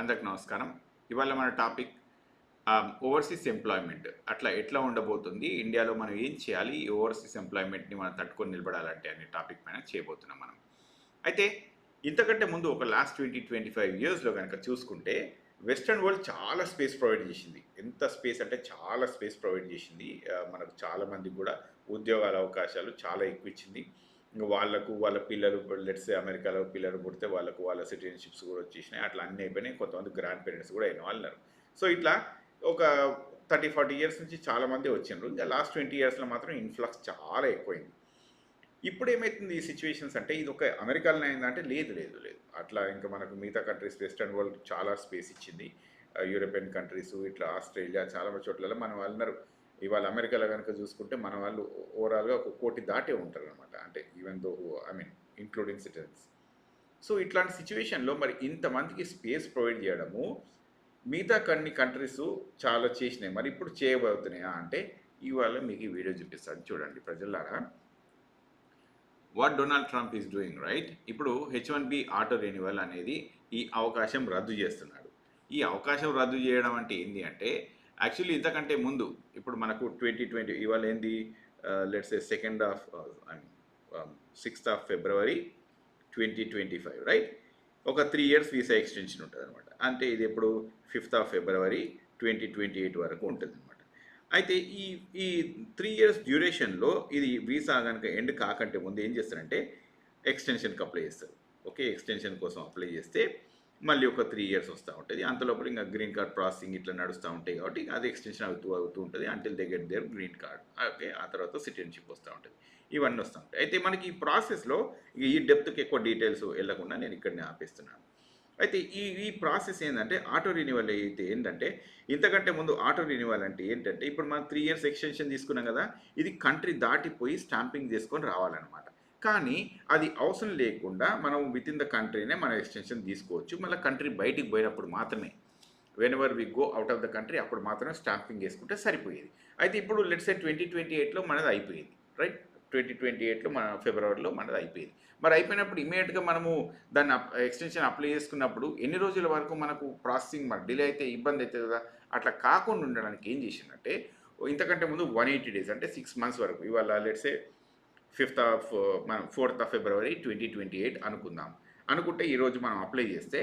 అందరికి నమస్కారం. ఇవాళ మన టాపిక్ ఓవర్సీస్ ఎంప్లాయ్మెంట్. అట్లా ఎట్లా ఉండబోతుంది? ఇండియాలో మనం ఏం చేయాలి? ఈ ఓవర్సీస్ ఎంప్లాయ్మెంట్‌ని మనం తట్టుకొని నిలబడాలంటే అనే టాపిక్ పైన చేయబోతున్నాం మనం. అయితే ఇంతకంటే ముందు ఒక లాస్ట్ 20, 25 ఇయర్స్‌లో గనక చూసుకుంటే వెస్టర్న్ వరల్డ్ చాలా స్పేస్ ప్రొవైడ్ చేసింది. ఎంత స్పేస్ అంటే చాలా స్పేస్ ప్రొవైడ్ చేసింది. మనకు చాలా మందికి కూడా ఉద్యోగాల అవకాశాలు చాలా ఎక్కువిచ్చింది. ఇంక వాళ్ళకు వాళ్ళ పిల్లలు లెట్స్ సే అమెరికాలో పిల్లలు పుడితే వాళ్ళకు వాళ్ళ సిటిజన్‌షిప్స్ కూడా వచ్చేసినాయి. అట్లా అన్నీ అయిపోయినాయి. కొంతమంది గ్రాండ్ పేరెంట్స్ కూడా అయిన వాళ్ళు ఉన్నారు. సో, ఇట్లా ఒక 30, 40 ఇయర్స్ నుంచి చాలామంది వచ్చిండ్రు. ఇంకా లాస్ట్ 20 ఇయర్స్‌లో మాత్రం ఇన్‌ఫ్లక్స్ చాలా ఎక్కువైంది. ఇప్పుడేమైతుంది ఈ సిట్యుయేషన్స్ అంటే ఇది ఒక అమెరికాలోనే అయిందంటే లేదు. అట్లా ఇంకా మనకు మిగతా కంట్రీస్ వెస్టర్న్ వరల్డ్ చాలా స్పేస్ ఇచ్చింది. యూరోపియన్ కంట్రీస్ ఇట్లా ఆస్ట్రేలియా చాలా చోట్లలో మన వాళ్ళున్నారు. ఇవాళ అమెరికాలో గనుక చూసుకుంటే మన వాళ్ళు ఓవరాల్‌గా ఒక 1,00,00,000 దాటే ఉంటారనమాట. అంటే even though I mean including citizens. So, ఇట్లాంటి సిట్యుయేషన్‌లో మరి ఇంతమందికి స్పేస్ ప్రొవైడ్ చేయడము, మిగతా కొన్ని కంట్రీసు చాలా చేసినాయి. మరి ఇప్పుడు చేయబోతున్నాయా అంటే, ఇవాళ మీకు ఈ వీడియో చూపిస్తాను చూడండి ప్రజలారా. What Donald Trump is doing right. ఇప్పుడు H1B ఆటో రెన్యువల్ అనేది ఈ అవకాశం రద్దు చేస్తున్నాడు. ఈ అవకాశం రద్దు చేయడం అంటే ఏంది అంటే యాక్చువల్లీ ఇంతకంటే ముందు ఇప్పుడు మనకు 2020 ఇవాళ ఏంది let's say 2nd of I mean 6th of February 2025 right. ఒక 3 ఇయర్స్ వీసా ఎక్స్టెన్షన్ ఉంటుంది అనమాట. అంటే ఇది ఎప్పుడు 5th ఆఫ్ ఫిబ్రవరి 2028 వరకు ఉంటుంది అనమాట. అయితే ఈ 3 ఇయర్స్ డ్యూరేషన్‌లో ఇది వీసా గనుక ఎండ్ కాకంటే ముందు ఏం చేస్తారంటే ఎక్స్‌టెన్షన్‌కి అప్లై చేస్తారు. ఓకే. ఎక్స్‌టెన్షన్ కోసం అప్లై చేస్తే మళ్ళీ ఒక 3 ఇయర్స్ వస్తా ఉంటది. అంతలోపల ఇంక గ్రీన్ కార్డ్ ప్రాసెసింగ్ ఇట్లా నడుస్తా ఉంటాయి కాబట్టి అది ఎక్స్‌టెన్షన్ అవుతూ ఉంటది. Until they get their green card. Okay. ఆ తర్వాత సిటిజన్‌షిప్ వస్తా ఉంటది. ఇవన్నీ వస్తా ఉంటాయి. అయితే మనకి ఈ ప్రాసెస్‌లో ఈ డెప్త్‌కి ఎక్కువ డీటెయిల్స్ ఎళ్ళకుండా నేను ఇక్కడనే ఆపేస్తున్నాను. అయితే ఈ ఈ ప్రాసెస్ ఏందంటే ఆటో రెన్యువల్ అయితే ఏంటంటే ఇంతకంటే ముందు ఆటో రెన్యువల్ అంటే ఏంటంటే ఇప్పుడు మనం 3 ఇయర్స్ ఎక్స్టెన్షన్ తీసుకున్నాం కదా! ఇది కంట్రీ దాటిపోయి స్టాంపింగ్ చేసుకొని రావాలనమాట. కానీ అది అవసరం లేకుండా మనం వితిన్ ద కంట్రీనే మనం ఎక్స్టెన్షన్ తీసుకోవచ్చు. మళ్ళీ కంట్రీ బయటికి పోయినప్పుడు మాత్రమే whenever we go out of the country అప్పుడు మాత్రమే స్టాంపింగ్ చేసుకుంటే సరిపోయేది. అయితే ఇప్పుడు లెట్స్ సే 2028లో మనది అయిపోయింది. రైట్. 2028లో మన ఫిబ్రవరిలో మనది అయిపోయింది. మరి అయిపోయినప్పుడు ఇమ్మీడియేట్‌గా మనము దాన్ని ఎక్స్టెన్షన్ అప్లై చేసుకున్నప్పుడు ఎన్ని రోజుల వరకు మనకు ప్రాసెసింగ్ మరి డిలే అయితే ఇబ్బంది అయితది కదా! అట్లా కాకుండా ఉండడానికి ఏం చేసిందంటే ఇంతకంటే ముందు 180 డేస్ అంటే 6 మంత్స్ వరకు ఇవాళ లెట్స్ సే 5th ఆఫ్ మనం 4th ఆఫ్ ఫిబ్రవరి 2028 అనుకుందాం. అనుకుంటే ఈరోజు మనం అప్లై చేస్తే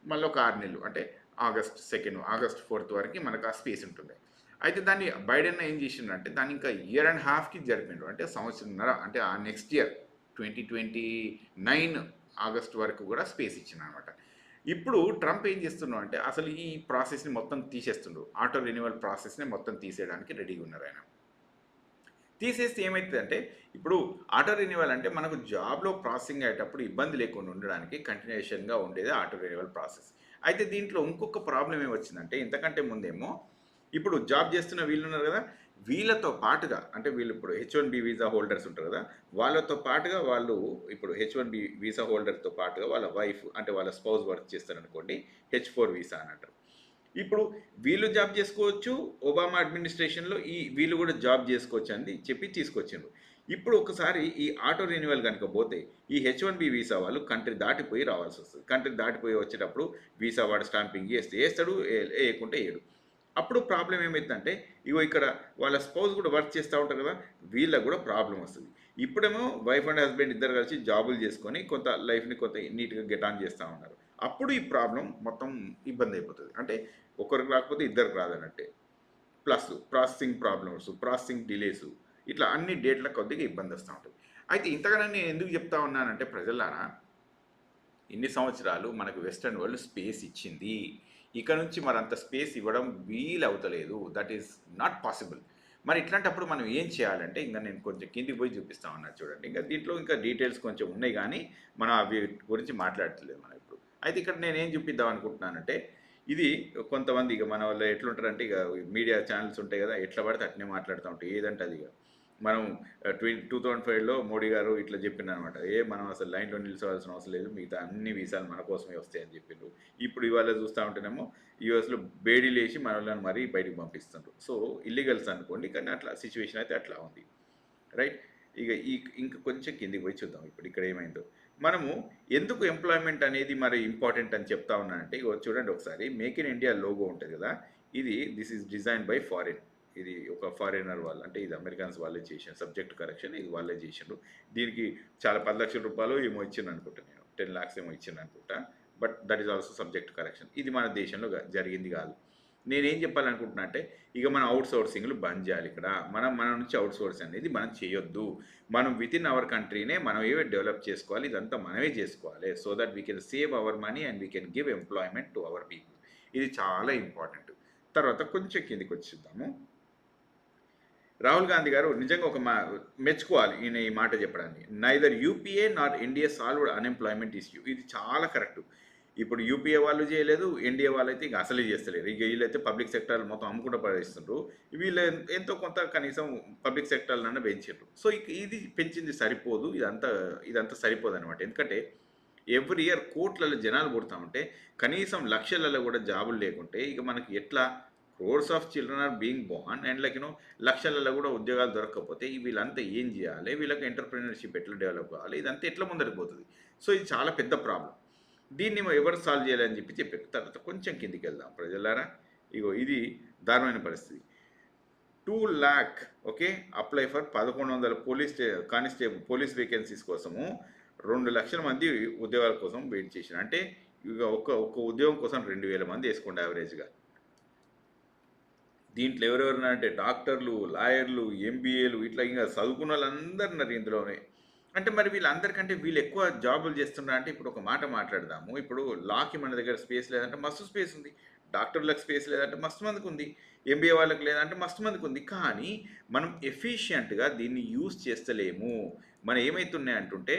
మళ్ళీ ఒక 6 నెలలు అంటే ఆగస్ట్ 2, ఆగస్ట్ 4 వరకు మనకు ఆ స్పేస్ ఉంటుంది. అయితే దాన్ని బైడెన్ ఏం చేసిండంటే దాన్ని ఇంకా ఇయర్ అండ్ హాఫ్‌కి జరిపిండు. అంటే సంవత్సరంన్నర అంటే ఆ నెక్స్ట్ ఇయర్ 2029 ఆగస్ట్ వరకు కూడా స్పేస్ ఇచ్చిండనమాట. ఇప్పుడు ట్రంప్ ఏం చేస్తున్నాడు అంటే అసలు ఈ ప్రాసెస్‌ని మొత్తం తీసేస్తుండు. ఆటో రెన్యువల్ ప్రాసెస్‌ని మొత్తం తీసేయడానికి రెడీగా ఉన్నారాయన. తీసేస్తే ఏమైతదంటే, ఇప్పుడు ఆటో రెన్యువల్ అంటే మనకు జాబ్‌లో ప్రాసెసింగ్ అయ్యేటప్పుడు ఇబ్బంది లేకుండా ఉండడానికి కంటిన్యూయేషన్‌గా ఉండేదే ఆటో రెన్యువల్ ప్రాసెస్. అయితే దీంట్లో ఇంకొక ప్రాబ్లమ్ ఏమొచ్చిందంటే, ఇంతకంటే ముందేమో ఇప్పుడు జాబ్ చేస్తున్న వీళ్ళున్నారు గదా! వీళ్ళతో పాటుగా అంటే వీళ్ళు ఇప్పుడు H1B వీసా హోల్డర్స్ ఉంటారు గదా! వాళ్ళతో పాటుగా వాళ్ళు ఇప్పుడు H1B వీసా హోల్డర్‌తో పాటుగా వాళ్ళ వైఫ్ అంటే వాళ్ళ స్పౌస్ వర్క్ చేస్తారనుకోండి H4 వీసా అని అంటారు. ఇప్పుడు వీళ్ళు జాబ్ చేసుకోవచ్చు. ఒబామా అడ్మినిస్ట్రేషన్‌లో వీళ్ళు గూడా జాబ్ జేసుకోవచ్చు అని చెప్పి తీసుకొచ్చిండ్రు. ఇప్పుడు ఒకసారి ఈ ఆటో రెన్యువల్ గనుక పోతే, ఈ H1B వీసా వాళ్ళు కంట్రీ దాటిపోయి రావాల్సొస్తది. కంట్రీ దాటిపోయి వచ్చేటప్పుడు వీసా వాడు స్టాంపింగ్ ఏస్తాడు. ఏయకుంటే ఏయడు. అప్పుడు ప్రాబ్లమ్ ఏమైద్దంటే, ఇగో ఇక్కడ వాళ్ళ స్పౌస్ గూడా వర్క్ చేస్తా ఉంటారు గదా! వీళ్ళకి గూడా ప్రాబ్లమ్ వస్తది. ఇప్పుడేమో వైఫ్ అండ్ హస్బెండ్ ఇద్దరు కలిసి జాబులు చేసుకొని కొంత లైఫ్‌ని కొంత నీట్‌గా గెట్ ఆన్ చేస్తా ఉన్నారు. అప్పుడు ఈ ప్రాబ్లమ్ మొత్తం ఇబ్బందయిపోతది. అంటే ఒకరికి రాకపోతే ఇద్దరికి రాదన్నట్టే. ప్లస్ ప్రాసెసింగ్ ప్రాబ్లమ్స్, ప్రాసెసింగ్ డిలేసు ఇట్లా అన్ని డేట్‌ల కొద్దిగా ఇబ్బందొస్తా ఉంటది. అయితే ఇంతగనం నేను ఎందుకు చెప్తా ఉన్నానంటే ప్రజలారా, ఇన్ని సంవత్సరాలు మనకు వెస్టర్న్ వరల్డ్ స్పేస్ ఇచ్చింది. ఇక నుంచి మరంత స్పేస్ ఇవ్వడం వీలవుతలేదు. That is not possible. మరి ఇట్లాంటప్పుడు మనం ఏం చేయాలంటే, ఇంక నేను కొంచెం కిందికి పోయి చూపిస్తా ఉన్నా చూడండి. ఇంక దీంట్లో ఇంకా డీటెయిల్స్ కొంచెం ఉన్నాయి గానీ, మనం అవి గురించి మాట్లాడట్లేదు మనం ఇప్పుడు. అయితే ఇక్కడ నేనేం చూపిద్దాం అనుకుంటున్నానంటే, ఇది కొంతమంది ఇక మన వాళ్ళు ఎట్లుంటారంటే, ఇక మీడియా ఛానెల్స్ ఉంటాయి కదా! ఎట్లా పడితే అట్నే మాట్లాడుతా ఉంటాయి. ఏదంటే అది ఇగ. మనం 2005లో మోడీ గారు ఇట్లా చెప్పిండనమాట. మనం అసలు లైన్‌లో నిల్చోవాల్సిన అవసరం లేదు. మిగతా అన్ని వీసాలు మన కోసమే వస్తాయని చెప్పిండ్రు. ఇప్పుడు ఇవాళ చూస్తా ఉంటేనేమో యూఎస్‌లో బేడీలేసి మనోళ్ళని మరీ బయటికి పంపిస్తుండ్రు. సో, ఇల్లీగల్స్ అనుకోండి. కానీ అట్లా సిట్యుయేషన్ అయితే అట్లా ఉంది. రైట్. ఇక ఇంక కొంచెం కిందికి పోయి చూద్దాం ఇప్పుడు ఇక్కడ ఏమైందో. మనము ఎందుకు ఎంప్లాయ్మెంట్ అనేది మరి ఇంపార్టెంట్ అని చెప్తా ఉన్నానంటే ఇగో చూడండి ఒకసారి మేక్ ఇన్ ఇండియా లోగో ఉంటుంది కదా, ఇది this is design by foreign. ఇది ఒక ఫారినర్ వాళ్ళు, అంటే ఇది అమెరికన్స్ వాళ్ళే చేసారు, సబ్జెక్ట్ కరెక్షన్ ఇది వాళ్ళే చేసిండ్రు. దీనికి చాలా 10 లక్షల రూపాయలు ఏమో ఇచ్చింది అనుకుంటా, నేను 10 lakhs ఏమో ఇచ్చింది అనుకుంటా. But that is also subject correction. ఇది మన దేశంలో జరిగింది కాదు. నేనేం చెప్పాలనుకుంటున్నా అంటే ఇక మనం అవుట్ సోర్సింగ్లు బంద్ చేయాలి. ఇక్కడ మన నుంచి అవుట్ సోర్స్ అనేది మనం చేయొద్దు. మనం విత్ ఇన్ అవర్ కంట్రీనే మనం ఏవే డెవలప్ చేసుకోవాలి, ఇదంతా మనమే చేసుకోవాలి. So that we can save our money and we can give employment to our people. ఇది చాలా ఇంపార్టెంట్. తర్వాత కొంచెం కిందికి వచ్చిద్దాము. రాహుల్ గాంధీ గారు నిజంగా ఒక మెచ్చుకోవాలి ఈయన ఈ మాట చెప్పడానికి. నైదర్ యూపీఏ నార్ ఎన్డీఏ సాల్వ్డ్ అన్ఎంప్లాయ్మెంట్ ఇష్యూ. ఇది చాలా కరెక్ట్. ఇప్పుడు యూపీఏ వాళ్ళు చేయలేదు, ఎన్డీఏ వాళ్ళైతే ఇక అసలే చేస్తలేరు. ఇక వీళ్ళైతే పబ్లిక్ సెక్టర్ మొత్తం అమ్ముకుంటూ పడేస్తుండ్రు. వీళ్ళు ఎంతో కొంత కనీసం పబ్లిక్ సెక్టర్లన్నా పెంచారు. సో ఇది పెంచింది సరిపోదు, ఇదంతా సరిపోదు అనమాట. ఎందుకంటే ఎవ్రీ ఇయర్ కోట్లలో జనాలు పుడతా ఉంటే కనీసం లక్షలలో కూడా జాబులు లేకుంటే ఇక మనకి ఎట్లా? Crores of children are being born and లక్షలలో కూడా ఉద్యోగాలు దొరకకపోతే వీళ్ళంతా ఏం చేయాలి? వీళ్ళకి ఎంటర్ప్రినర్షిప్ ఎట్లా డెవలప్ కావాలి? ఇదంతా ఎట్లా ముందరికి పోతుంది? సో ఇది చాలా పెద్ద ప్రాబ్లం. దీన్ని ఎవరు సాల్వ్ చేయాలని చెప్పారు. తర్వాత కొంచెం కిందికి వెళ్దాం ప్రజలారా. ఇగో ఇది దారుణమైన పరిస్థితి. 2 lakh okay apply for 1100 police vacancies కోసము 2 లక్షల మంది ఉద్యోగాల కోసం వెయిట్ చేశారు. అంటే ఇక ఒక్క ఉద్యోగం కోసం 2000 మంది వేసుకోండి యావరేజ్గా. దీంట్లో ఎవరెవరున్నారంటే డాక్టర్లు, లాయర్లు, ఎంబీఏలు, ఇట్లా ఇంకా చదువుకున్న వాళ్ళందరూ ఉన్నారు ఇందులోనే. అంటే మరి వీళ్ళందరికంటే వీళ్ళు ఎక్కువ జాబులు చేస్తున్నారు. అంటే ఇప్పుడు ఒక మాట మాట్లాడదాము. ఇప్పుడు లాకి మన దగ్గర స్పేస్ లేదంటే మస్తు స్పేస్ ఉంది, డాక్టర్లకు స్పేస్ లేదంటే మస్తు మందికి ఉంది, ఎంబీఏ వాళ్ళకి లేదంటే మస్తు మందికి ఉంది. కానీ మనం ఎఫిషియెంట్గా దీన్ని యూజ్ చేస్తలేము. మనం ఏమవుతున్నాయి అంటుంటే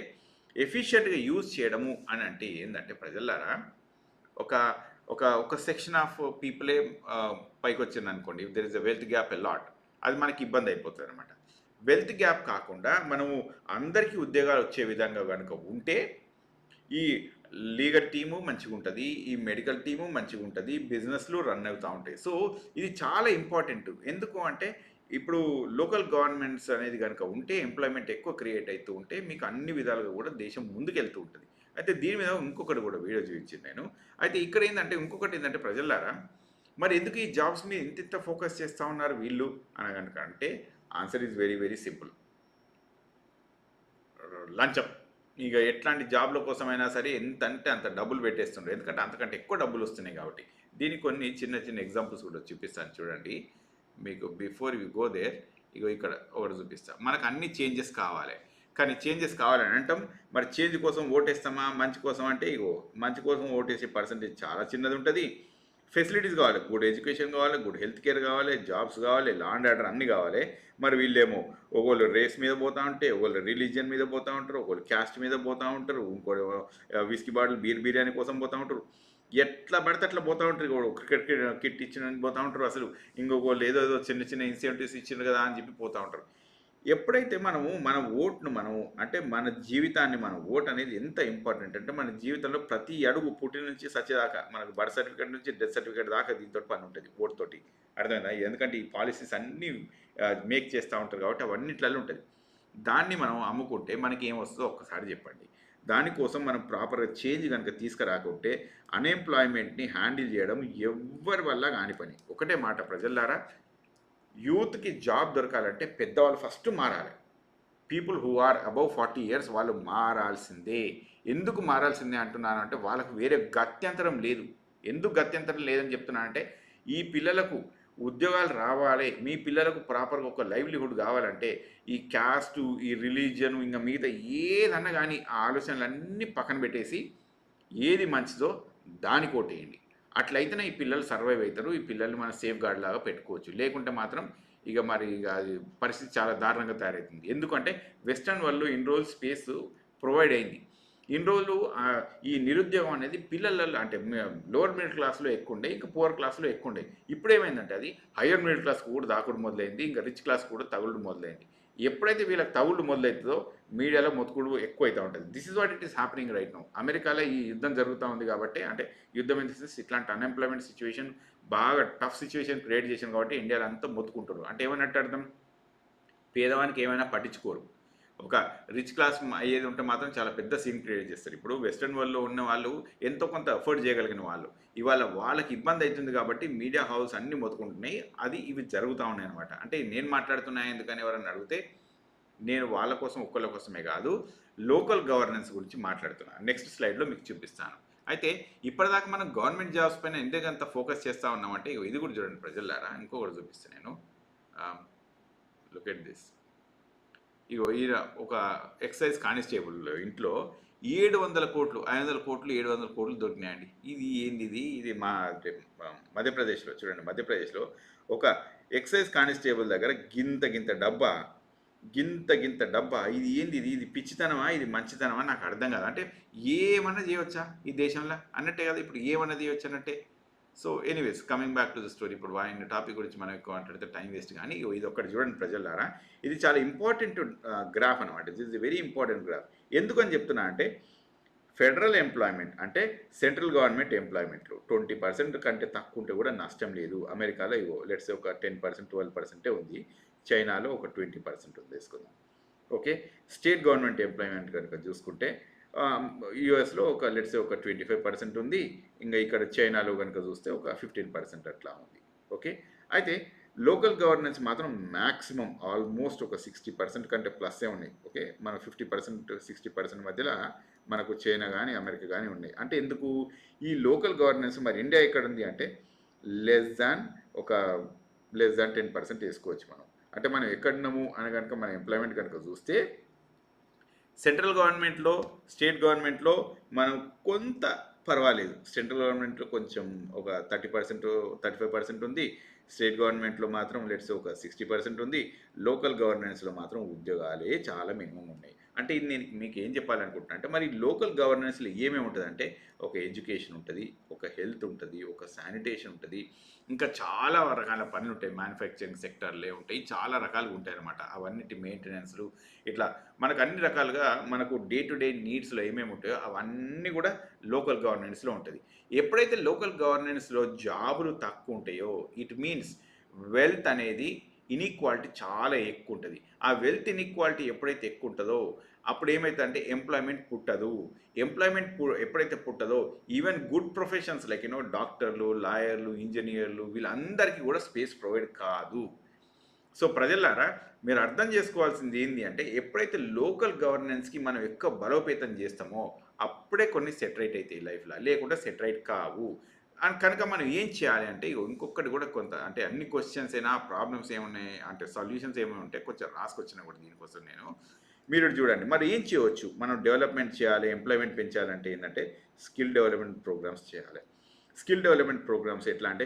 ఎఫిషియెంట్గా యూజ్ చేయడము అని అంటే ఏంటంటే ప్రజలారా, ఒక ఒక ఒక సెక్షన్ ఆఫ్ పీపులే పైకి వచ్చింది అనుకోండి. If there is a wealth gap a lot, అది మనకి ఇబ్బంది అయిపోతుంది అనమాట. వెల్త్ గ్యాప్ కాకుండా మనము అందరికీ ఉద్యోగాలు వచ్చే విధంగా కనుక ఉంటే ఈ లీగల్ టీము మంచిగా ఉంటుంది, ఈ మెడికల్ టీము మంచిగా ఉంటుంది, బిజినెస్లు రన్ అవుతూ ఉంటాయి. సో ఇది చాలా ఇంపార్టెంట్. ఎందుకు అంటే ఇప్పుడు లోకల్ గవర్నమెంట్స్ అనేది కనుక ఉంటే ఎంప్లాయ్మెంట్ ఎక్కువ క్రియేట్ అవుతూ ఉంటే మీకు అన్ని విధాలుగా కూడా దేశం ముందుకెళ్తూ ఉంటుంది. అయితే దీని మీద ఇంకొకటి కూడా వీడియో చూపించింది నేను. అయితే ఇక్కడ ఇంకొకటి ఏంటంటే ప్రజలారా, మరి ఎందుకు ఈ జాబ్స్ మీద ఇంత ఫోకస్ చేస్తూ ఉన్నారు వీళ్ళు అని కనుక అంటే answer is very very simple. లంచం. ఇక ఎట్లాంటి జాబ్ల కోసమైనా సరే ఎంత అంటే అంత డబ్బులు పెట్టేస్తుండ్రు. ఎందుకంటే అంతకంటే ఎక్కువ డబ్బులు వస్తున్నాయి కాబట్టి. దీనికి కొన్ని చిన్న చిన్న ఎగ్జాంపుల్స్ కూడా చూపిస్తాను చూడండి మీకు. బిఫోర్ యూ గో దేర్, ఇగో ఇక్కడ ఒకటి చూపిస్తాను. మనకు అన్ని చేంజెస్ కావాలి, కానీ చేంజెస్ కావాలని అంటాం. మరి చేంజ్ కోసం ఓటేస్తామా? మంచి కోసం అంటే ఇగో మంచి కోసం ఓటేసే పర్సంటేజ్ చాలా చిన్నది ఉంటుంది. ఫెసిలిటీస్ కావాలి, గుడ్ ఎడ్యుకేషన్ కావాలి, గుడ్ హెల్త్ కేర్ కావాలి, జాబ్స్ కావాలి, లా అండ్ ఆర్డర్ అన్నీ కావాలి. మరి వీళ్ళేమో ఒకళ్ళు రేస్ మీద పోతూ ఉంటే, ఒకళ్ళు రిలీజియన్ మీద పోతూ ఉంటారు, ఒకళ్ళు క్యాస్ట్ మీద పోతూ ఉంటారు, ఇంకోటి విస్కీ బాటిల్ బిర్యానీ కోసం పోతూ ఉంటారు. ఎట్లా పడితే అట్లా పోతూ ఉంటారు. క్రికెట్ కిట్ ఇచ్చిన పోతూ ఉంటారు. అసలు ఇంకొకళ్ళు ఏదో చిన్న చిన్న ఇన్సెంటివ్స్ ఇచ్చిండ్రు కదా అని చెప్పి పోతూ ఉంటారు. ఎప్పుడైతే మన ఓట్ను అంటే మన జీవితాన్ని, మన ఓట్ అనేది ఎంత ఇంపార్టెంట్ అంటే మన జీవితంలో ప్రతి అడుగు పుట్టిన నుంచి సచ్చేదాకా మనకు బర్త్ సర్టిఫికేట్ నుంచి డెత్ సర్టిఫికేట్ దాకా దీంతో పని ఉంటుంది, ఓట్ తోటి. అర్థమైందా? ఎందుకంటే ఈ పాలసీస్ అన్నీ మేక్ చేస్తూ ఉంటారు కాబట్టి అవన్నిట్లలో ఉంటుంది. దాన్ని మనం అమ్ముకుంటే మనకి ఏమొస్తుందో ఒక్కసారి చెప్పండి. దానికోసం మనం ప్రాపర్గా చేంజ్ కనుక తీసుకురాకుంటే అన్ఎంప్లాయ్మెంట్ని హ్యాండిల్ చేయడం ఎవ్వరి వల్ల కాని పని. ఒకటే మాట ప్రజలారా, యూత్కి జాబ్ దొరకాలంటే పెద్దవాళ్ళు ఫస్ట్ మారాలి. People who are above 40 years వాళ్ళు మారాల్సిందే. ఎందుకు మారాల్సిందే అంటున్నాను అంటే వాళ్ళకు వేరే గత్యంతరం లేదు. ఎందుకు గత్యంతరం లేదని చెప్తున్నానంటే ఈ పిల్లలకు ఉద్యోగాలు రావాలి, మీ పిల్లలకు ప్రాపర్గా ఒక లైవ్లీహుడ్ కావాలంటే ఈ క్యాస్టు, ఈ రిలీజియన్, ఇంకా మిగతా ఏదన్నా కానీ ఆ ఆలోచనలన్నీ పక్కన పెట్టేసి ఏది మంచిదో దాని కోటేయండి. అట్లయితేనే ఈ పిల్లలు సర్వైవ్ అవుతారు. ఈ పిల్లల్ని మనం సేఫ్ గార్డ్ లాగా పెట్టుకోవచ్చు. లేకుంటే మాత్రం ఇక అది పరిస్థితి చాలా దారుణంగా తయారవుతుంది. ఎందుకంటే వెస్టర్న్ వాళ్ళు ఇన్ని రోజులు స్పేస్ ప్రొవైడ్ అయింది. ఇన్ని రోజులు ఈ నిరుద్యోగం అనేది పిల్లలలో అంటే లోవర్ మిడిల్ క్లాస్లో ఎక్కువ ఉండే, ఇంకా పువర్ క్లాస్లో ఎక్కువ ఉండే. ఇప్పుడు ఏమైందంటే అది హయ్యర్ మిడిల్ క్లాస్ కూడా దాకుడు మొదలైంది, ఇంకా రిచ్ క్లాస్ కూడా తగులుడు మొదలైంది. ఎప్పుడైతే వీళ్ళకి తగుళ్ళు మొదలవుతుందో మీడియాలో మొత్తుకుడు ఎక్కువ అవుతూ ఉంటుంది. This is what it is happening right now. అమెరికాలో ఈ యుద్ధం జరుగుతూ ఉంది కాబట్టి, అంటే యుద్ధం ఇన్ ది సెన్స్ ఇట్లాంటి అన్ఎంప్లాయ్మెంట్ సిచ్యువేషన్ బాగా టఫ్ సిచ్యువేషన్ క్రియేట్ చేసింది కాబట్టి ఇండియాలో అంతా మొత్తుకుంటారు. అంటే ఏమన్నట్టు అర్థం? పేదవానికి ఏమైనా పట్టించుకోరు, ఒక రిచ్ క్లాస్ అయ్యేది ఉంటే మాత్రం చాలా పెద్ద సీన్ క్రియేట్ చేస్తారు. ఇప్పుడు వెస్టర్న్ వరల్డ్‌లో ఉన్న వాళ్ళు ఎంతో కొంత అఫోర్డ్ చేయగలిగిన వాళ్ళు. ఇవాళ వాళ్ళకి ఇబ్బంది అయితుంది కాబట్టి మీడియా హౌస్ అన్నీ మొత్తుకుంటున్నాయి. ఇవి జరుగుతా ఉన్నాయన్నమాట. అంటే నేను మాట్లాడుతున్నా ఎందుకని ఎవరన్నా అడిగితే, నేను వాళ్ళ కోసం ఒక్కళ్ళ కోసమే కాదు, లోకల్ గవర్నెన్స్ గురించి మాట్లాడుతున్నా. నెక్స్ట్ స్లైడ్‌లో మీకు చూపిస్తాను. అయితే ఇప్పటిదాకా మనం గవర్నమెంట్ జాబ్స్ పైన ఎందుకంత ఫోకస్ చేస్తా ఉన్నామంటే, ఇగో ఇది కూడా చూడండి ప్రజలారా, ఇంకొకటి చూపిస్తాను నేను. Look at this. ఇగో ఈయన ఒక ఎక్సైజ్ కానిస్టేబుల్ ఇంట్లో 700 కోట్లు, 500 కోట్లు, 700 కోట్లు దొరికినాయండి. ఇది ఏంది ఇది? ఇది మధ్యప్రదేశ్‌లో చూడండి, మధ్యప్రదేశ్‌లో ఒక ఎక్సైజ్ కానిస్టేబుల్ దగ్గర గింత గింత డబ్బా, గింత గింత డబ్బా, ఇది ఏంది ఇది? ఇది పిచ్చితనమా? ఇది మంచితనమా? నాకు అర్థం కాదు. అంటే ఏమన్నా చేయవచ్చా ఈ దేశంలో అన్నట్టే కదా, ఇప్పుడు ఏమన్నా చేయొచ్చు అన్నట్టే. So anyways, coming back to the story. ఇప్పుడు ఆయన టాపిక్ గురించి మనం ఎక్కువ మాట్లాడితే టైం వేస్ట్. కానీ ఇది ఒక్కటి చూడండి ప్రజలారా, ఇది చాలా ఇంపార్టెంట్ గ్రాఫ్ అనమాట. This is very important graph. ఎందుకని చెప్తున్నా అంటే, ఫెడరల్ ఎంప్లాయ్మెంట్ అంటే సెంట్రల్ గవర్నమెంట్ ఎంప్లాయ్మెంట్లో 20% కంటే తక్కువ ఉంటే కూడా నష్టం లేదు. అమెరికాలో ఇవో లెట్స్ ఒక 10%, 12% ఉంది. చైనాలో ఒక 20% ఉంది వేసుకుందాం. ఓకే. స్టేట్ గవర్నమెంట్ ఎంప్లాయ్మెంట్ కనుక చూసుకుంటే యూఎస్లో ఒక లెట్స్ ఒక 25% ఉంది. ఇంకా ఇక్కడ చైనాలో కనుక చూస్తే ఒక 15% అట్లా ఉంది. ఓకే. అయితే లోకల్ గవర్నెన్స్ మాత్రం మ్యాక్సిమం ఆల్మోస్ట్ ఒక 60% కంటే ప్లస్సే ఉన్నాయి. ఓకే. మన 50%, 60% మధ్యలో మనకు చైనా కానీ అమెరికా కానీ ఉన్నాయి. అంటే ఎందుకు ఈ లోకల్ గవర్నెన్స్? మరి ఇండియా ఎక్కడ ఉంది అంటే లెస్ దాన్ ఒక లెస్ దాన్ 10% వేసుకోవచ్చు మనం. అంటే మనం ఎక్కడున్నాము అని కనుక మన ఎంప్లాయ్మెంట్ కనుక చూస్తే, సెంట్రల్ గవర్నమెంట్లో, స్టేట్ గవర్నమెంట్లో మనం కొంత పర్వాలేదు. సెంట్రల్ గవర్నమెంట్లో కొంచెం ఒక 30%, 35% ఉంది. స్టేట్ గవర్నమెంట్లో మాత్రం లెట్స్ ఒక 60% ఉంది. లోకల్ గవర్నెన్స్లో మాత్రం ఉద్యోగాలే చాలా మినిమం ఉన్నాయి. అంటే ఇది నేను మీకు ఏం చెప్పాలనుకుంటున్నా అంటే, మరి లోకల్ గవర్నెన్స్లో ఏమేమి ఉంటుందంటే, ఒక ఎడ్యుకేషన్ ఉంటుంది, ఒక హెల్త్ ఉంటుంది, ఒక శానిటేషన్ ఉంటుంది, ఇంకా చాలా రకాల పనులు ఉంటాయి. మ్యానుఫ్యాక్చరింగ్ సెక్టర్లే ఉంటాయి, చాలా రకాలుగా ఉంటాయి అన్నమాట. అవన్నిటి మెయింటెనెన్స్లు ఇట్లా మనకు అన్ని రకాలుగా మనకు డే టు డే నీడ్స్లో ఏమేమి ఉంటాయో అవన్నీ కూడా లోకల్ గవర్నెన్స్లో ఉంటుంది. ఎప్పుడైతే లోకల్ గవర్నెన్స్లో జాబులు తక్కువ ఉంటాయో, ఇట్ మీన్స్ వెల్త్ అనేది ఇన్ఈక్వాలిటీ చాలా ఎక్కువ ఉంటుంది. ఆ వెల్త్ ఇన్ఈక్వాలిటీ ఎప్పుడైతే ఎక్కువ ఉంటుందో అప్పుడు ఏమవుతుందంటే ఎంప్లాయ్మెంట్ పుట్టదు. ఎంప్లాయ్మెంట్ ఎప్పుడైతే పుట్టదో ఈవెన్ గుడ్ ప్రొఫెషన్స్ లైక్ డాక్టర్లు, లాయర్లు, ఇంజనీర్లు వీళ్ళందరికీ కూడా స్పేస్ ప్రొవైడ్ కాదు. సో ప్రజలారా, మీరు అర్థం చేసుకోవాల్సింది ఏంటి అంటే, ఎప్పుడైతే లోకల్ గవర్నెన్స్కి మనం ఎక్కువ బలోపేతం చేస్తామో అప్పుడే కొన్ని సెటరైట్ అవుతాయి లైఫ్లో, లేకుంటే సెటరైట్ కావు. అండ్ కనుక మనం ఏం చేయాలి అంటే, ఇంకొకటి కూడా కొంత అంటే అన్ని క్వశ్చన్స్ అయినా ప్రాబ్లమ్స్ ఏమున్నాయి అంటే సొల్యూషన్స్ ఏమైనా ఉంటే కొంచెం రాసుకొచ్చిన కూడా దీనికోసం నేను. మీరు చూడండి మరి ఏం చేయవచ్చు మనం డెవలప్మెంట్ చేయాలి, ఎంప్లాయ్మెంట్ పెంచాలంటే ఏంటంటే స్కిల్ డెవలప్మెంట్ ప్రోగ్రామ్స్ చేయాలి. స్కిల్ డెవలప్మెంట్ ప్రోగ్రామ్స్ ఎట్లా అంటే,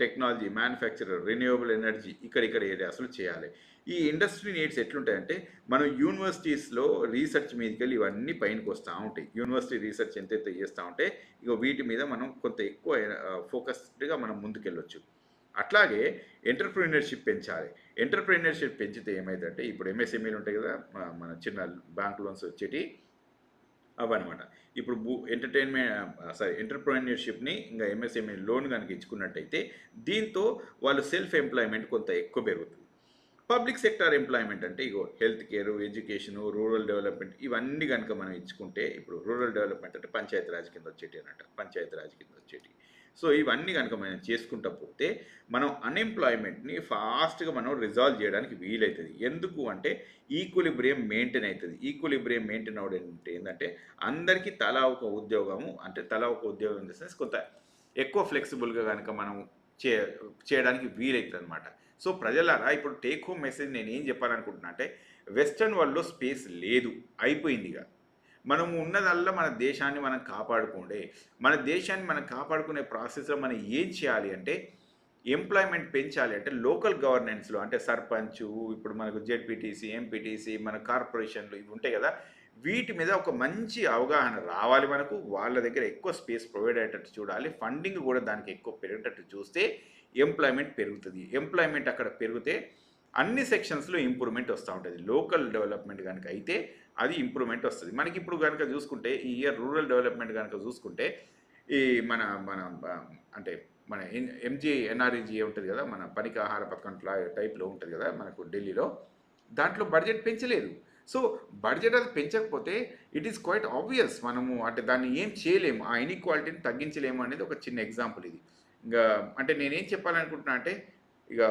టెక్నాలజీ, మ్యానుఫ్యాక్చరర్, రెన్యూవబుల్ ఎనర్జీ ఇక్కడ ఏరియాస్లో చేయాలి. ఈ ఇండస్ట్రీ నీడ్స్ ఎట్లుంటాయంటే, మనం యూనివర్సిటీస్లో రీసెర్చ్ మీదకి వెళ్ళి ఇవన్నీ పైనకి వస్తూ ఉంటాయి. యూనివర్సిటీ రీసెర్చ్ ఎంతైతే చేస్తూ ఉంటే వీటి మీద మనం కొంత ఎక్కువ ఫోకస్డ్గా మనం ముందుకెళ్ళొచ్చు. అట్లాగే ఎంటర్‌ప్రెన్యూర్‌షిప్ పెంచాలి. ఎంటర్‌ప్రెన్యూర్‌షిప్ పెంచితే ఏమైందంటే, ఇప్పుడు ఎంఎస్ఎంఈలు ఉంటాయి కదా, మన చిన్న బ్యాంక్ లోన్స్ వచ్చేటి అవన్నమాట. ఇప్పుడు ఎంటర్‌ప్రెన్యూర్‌షిప్‌ని ఇంకా ఎంఎస్ఎంఈ లోన్ కనుక ఇచ్చుకున్నట్టయితే దీంతో వాళ్ళు సెల్ఫ్ ఎంప్లాయ్మెంట్ కొంత ఎక్కువ పెరుగుతుంది. పబ్లిక్ సెక్టార్ ఎంప్లాయ్మెంట్ అంటే health care, education, rural development ఇవన్నీ కనుక మనం ఇచ్చుకుంటే, ఇప్పుడు రూరల్ డెవలప్మెంట్ అంటే పంచాయతీ రాజ్ కింద వచ్చేటి అన్నట్టు, పంచాయతీ రాజ్ కింద వచ్చేటి. సో ఇవన్నీ కనుక మనం చేసుకుంటా పోతే మనం అన్‌ఎంప్లాయ్మెంట్‌ని ఫాస్ట్‌గా మనం రిజాల్వ్ చేయడానికి వీలవుతుంది. ఎందుకు అంటే ఈక్విలిబ్రియం మెయింటైన్ అవుతుంది. ఈక్విలిబ్రియం మెయింటైన్ అవ్వడం అంటే ఏంటంటే, అందరికీ తలా ఒక ఉద్యోగము, అంటే తలా ఒక ఉద్యోగం ఇన్ ద సెన్స్ కొంత ఎక్కువ ఫ్లెక్సిబుల్గా కనుక మనం చే చేయడానికి వీలవుతుంది అనమాట. సో ప్రజలారా, ఇప్పుడు టేక్ హోమ్ మెసేజ్ నేను ఏం చెప్పాలనుకుంటున్నా అంటే, వెస్టర్న్ వరల్డ్‌లో స్పేస్ లేదు, అయిపోయింది ఇక. మనము ఉన్నదల్లా మన దేశాన్ని మనం కాపాడుకోండి. మన దేశాన్ని మనం కాపాడుకునే ప్రాసెస్‌లో మనం ఏం చేయాలి అంటే, ఎంప్లాయ్మెంట్ పెంచాలి అంటే లోకల్ గవర్నెన్స్‌లో అంటే సర్పంచు, ఇప్పుడు మనకు జెడ్పీటీసీ, ఎంపీటీసీ, మన కార్పొరేషన్లు ఇవి ఉంటాయి కదా, వీటి మీద ఒక మంచి అవగాహన రావాలి మనకు. వాళ్ళ దగ్గర ఎక్కువ స్పేస్ ప్రొవైడ్ అయ్యేటట్టు చూడాలి. ఫండింగ్ కూడా దానికి ఎక్కువ పెరిగేటట్టు చూస్తే ఎంప్లాయ్మెంట్ పెరుగుతుంది. ఎంప్లాయ్మెంట్ అక్కడ పెరిగితే అన్ని సెక్షన్స్‌లో ఇంప్రూవ్‌మెంట్ వస్తూ ఉంటుంది. లోకల్ డెవలప్మెంట్ కనుక అయితే అది ఇంప్రూవ్‌మెంట్ వస్తుంది. మనకి ఇప్పుడు కనుక చూసుకుంటే ఈ ఇయర్ రూరల్ డెవలప్మెంట్ కనుక చూసుకుంటే, ఈ మన మన అంటే మన ఎంజీఎన్ఆర్ఈజీ ఉంటుంది కదా, మన పనికి ఆహార పథకం టైప్లో ఉంటుంది కదా మనకు ఢిల్లీలో, దాంట్లో బడ్జెట్ పెంచలేదు. సో బడ్జెట్ అది పెంచకపోతే ఇట్ ఈస్ క్వైట్ ఆబ్వియస్ మనము అంటే దాన్ని ఏం చేయలేము, ఆ ఇన్ఈక్వాలిటీని తగ్గించలేము అనేది ఒక చిన్న ఎగ్జాంపుల్ ఇది. ఇంకా అంటే నేనేం చెప్పాలనుకుంటున్నా అంటే ఇక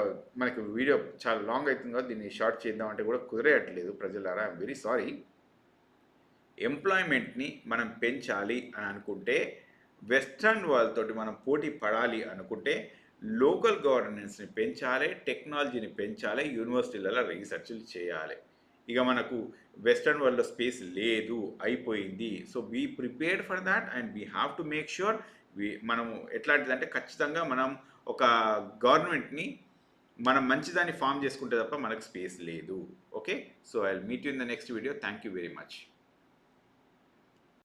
మనకి వీడియో చాలా లాంగ్ అవుతుంది కదా, దీన్ని షార్ట్ చేద్దాం అంటే కూడా కుదిరేయట్లేదు ప్రజలారా, ఐఎమ్ వెరీ సారీ. ఎంప్లాయ్మెంట్ని మనం పెంచాలి అని అనుకుంటే, వెస్ట్రన్ వాళ్ళతోటి మనం పోటీ పడాలి అనుకుంటే లోకల్ గవర్నెన్స్ని పెంచాలి, టెక్నాలజీని పెంచాలి, యూనివర్సిటీలలో రీసెర్చ్లు చేయాలి. ఇక మనకు వెస్ట్రన్ వరల్డ్లో స్పేస్ లేదు, అయిపోయింది. So we prepared for that and we have to make sure మనము ఎట్లాంటిదంటే ఖచ్చితంగా మనం ఒక గవర్నమెంట్ని మనం మంచిదాన్ని ఫామ్ చేసుకుంటే తప్ప మనకు స్పేస్ లేదు. Okay, so I will meet you in the next video. Thank you very much.